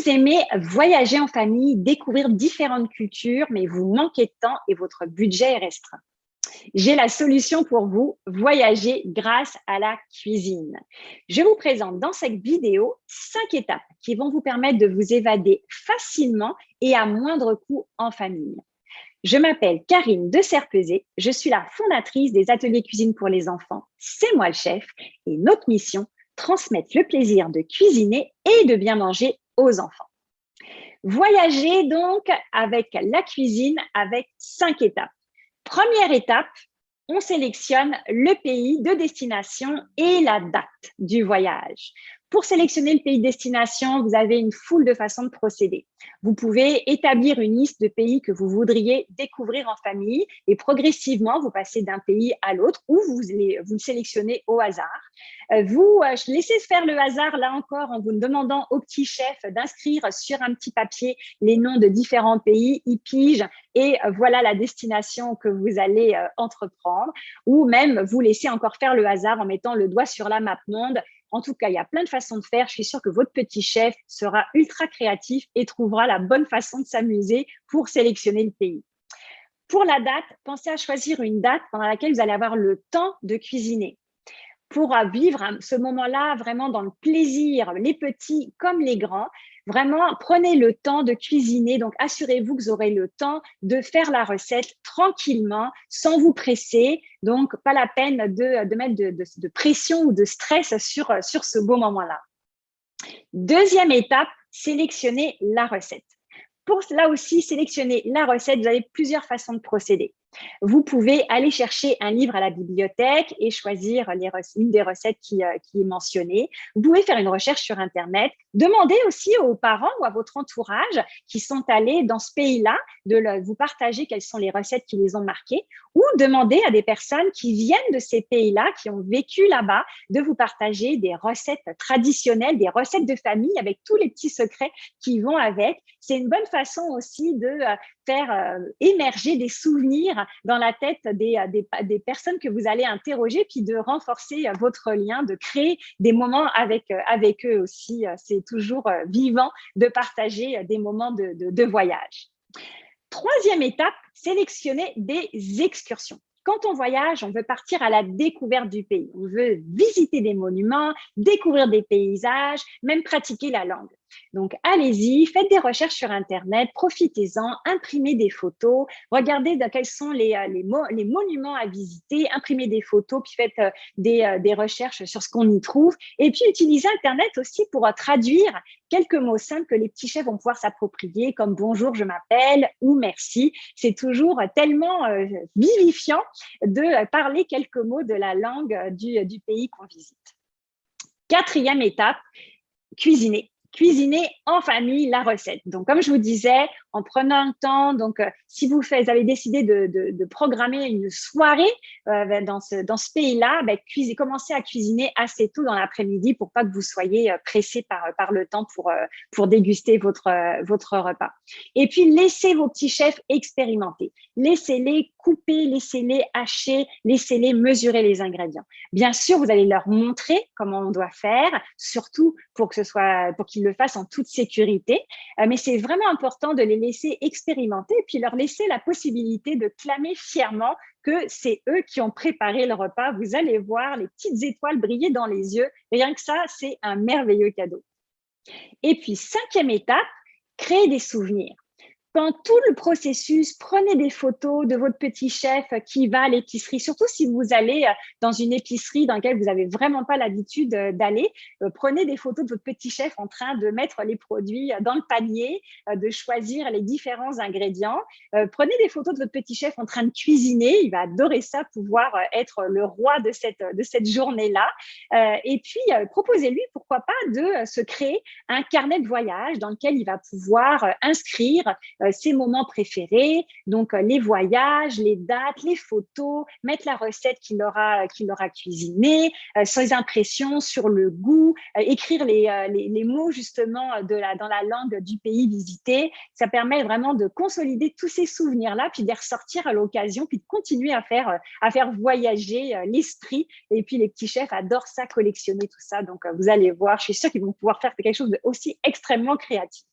Vous aimez voyager en famille, découvrir différentes cultures, mais vous manquez de temps et votre budget est restreint. J'ai la solution pour vous, voyager grâce à la cuisine. Je vous présente dans cette vidéo 5 étapes qui vont vous permettre de vous évader facilement et à moindre coût en famille. Je m'appelle Karine de Serpezé, je suis la fondatrice des ateliers cuisine pour les enfants, c'est moi le chef, et notre mission, transmettre le plaisir de cuisiner et de bien manger aux enfants. Voyager donc avec la cuisine avec 5 étapes. Première étape, on sélectionne le pays de destination et la date du voyage. Pour sélectionner le pays de destination, vous avez une foule de façons de procéder. Vous pouvez établir une liste de pays que vous voudriez découvrir en famille et progressivement, vous passez d'un pays à l'autre ou vous le sélectionnez au hasard. Vous laissez faire le hasard, là encore, en vous demandant au petit chef d'inscrire sur un petit papier les noms de différents pays. Il pige et voilà la destination que vous allez entreprendre. Ou même, vous laissez encore faire le hasard en mettant le doigt sur la map monde. En tout cas, il y a plein de façons de faire. Je suis sûre que votre petit chef sera ultra créatif et trouvera la bonne façon de s'amuser pour sélectionner le pays. Pour la date, pensez à choisir une date pendant laquelle vous allez avoir le temps de cuisiner. Pour vivre ce moment-là vraiment dans le plaisir, les petits comme les grands, vraiment prenez le temps de cuisiner. Donc, assurez-vous que vous aurez le temps de faire la recette tranquillement, sans vous presser. Donc, pas la peine de mettre de pression ou de stress sur ce beau moment-là. Deuxième étape, sélectionnez la recette. Pour là aussi sélectionner la recette, vous avez plusieurs façons de procéder. Vous pouvez aller chercher un livre à la bibliothèque et choisir une des recettes qui est mentionnée. Vous pouvez faire une recherche sur Internet. Demandez aussi aux parents ou à votre entourage qui sont allés dans ce pays-là de vous partager quelles sont les recettes qui les ont marquées ou demandez à des personnes qui viennent de ces pays-là, qui ont vécu là-bas, de vous partager des recettes traditionnelles, des recettes de famille avec tous les petits secrets qui vont avec. C'est une bonne façon aussi de faire émerger des souvenirs dans la tête des personnes que vous allez interroger, puis de renforcer votre lien, de créer des moments avec eux aussi. C'est toujours vivant de partager des moments de voyage. Troisième étape, sélectionner des excursions. Quand on voyage, on veut partir à la découverte du pays. On veut visiter des monuments, découvrir des paysages, même pratiquer la langue. Donc, allez-y, faites des recherches sur Internet, profitez-en, imprimez des photos, regardez quels sont les monuments à visiter, imprimez des photos, puis faites des recherches sur ce qu'on y trouve. Et puis, utilisez Internet aussi pour traduire quelques mots simples que les petits chefs vont pouvoir s'approprier, comme « bonjour, je m'appelle » ou « merci ». C'est toujours tellement vivifiant de parler quelques mots de la langue du pays qu'on visite. Quatrième étape, cuisiner. Cuisiner en famille la recette. Donc, comme je vous disais, en prenant le temps, donc si vous avez décidé de programmer une soirée dans ce pays-là, commencez à cuisiner assez tôt dans l'après-midi pour pas que vous soyez pressé par le temps pour déguster votre repas. Et puis, laissez vos petits chefs expérimenter. Laissez-les couper, laissez-les hacher, laissez-les mesurer les ingrédients. Bien sûr, vous allez leur montrer comment on doit faire, surtout pour qu'ils le fassent en toute sécurité. Mais c'est vraiment important de les laisser expérimenter et puis leur laisser la possibilité de clamer fièrement que c'est eux qui ont préparé le repas. Vous allez voir les petites étoiles briller dans les yeux. Rien que ça, c'est un merveilleux cadeau. Et puis, cinquième étape, créer des souvenirs. Pendant tout le processus, prenez des photos de votre petit chef qui va à l'épicerie, surtout si vous allez dans une épicerie dans laquelle vous n'avez vraiment pas l'habitude d'aller. Prenez des photos de votre petit chef en train de mettre les produits dans le panier, de choisir les différents ingrédients. Prenez des photos de votre petit chef en train de cuisiner. Il va adorer ça, pouvoir être le roi de cette journée-là. Et puis, proposez-lui, pourquoi pas, de se créer un carnet de voyage dans lequel il va pouvoir inscrire ses moments préférés, donc les voyages, les dates, les photos, mettre la recette qu'il aura cuisinée, ses impressions sur le goût, écrire les mots justement dans la langue du pays visité. Ça permet vraiment de consolider tous ces souvenirs-là, puis de les ressortir à l'occasion, puis de continuer à faire voyager l'esprit. Et puis les petits chefs adorent ça, collectionner tout ça. Donc vous allez voir, je suis sûre qu'ils vont pouvoir faire quelque chose de aussi extrêmement créatif.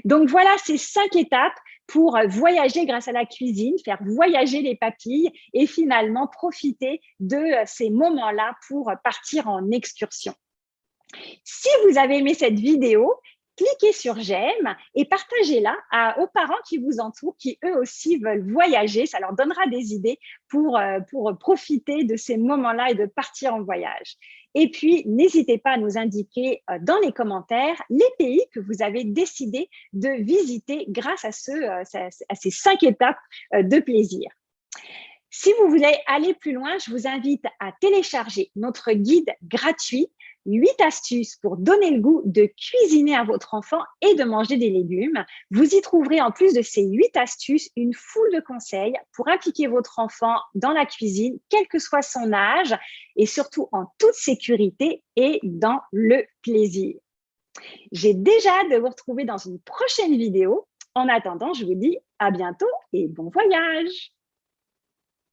Donc voilà ces 5 étapes pour voyager grâce à la cuisine, faire voyager les papilles et finalement profiter de ces moments-là pour partir en excursion. Si vous avez aimé cette vidéo, cliquez sur j'aime et partagez-la aux parents qui vous entourent, qui eux aussi veulent voyager. Ça leur donnera des idées pour profiter de ces moments-là et de partir en voyage. Et puis, n'hésitez pas à nous indiquer dans les commentaires les pays que vous avez décidé de visiter grâce à ces 5 étapes de plaisir. Si vous voulez aller plus loin, je vous invite à télécharger notre guide gratuit 8 astuces pour donner le goût de cuisiner à votre enfant et de manger des légumes. Vous y trouverez en plus de ces 8 astuces une foule de conseils pour impliquer votre enfant dans la cuisine, quel que soit son âge et surtout en toute sécurité et dans le plaisir. J'ai déjà hâte de vous retrouver dans une prochaine vidéo. En attendant, je vous dis à bientôt et bon voyage!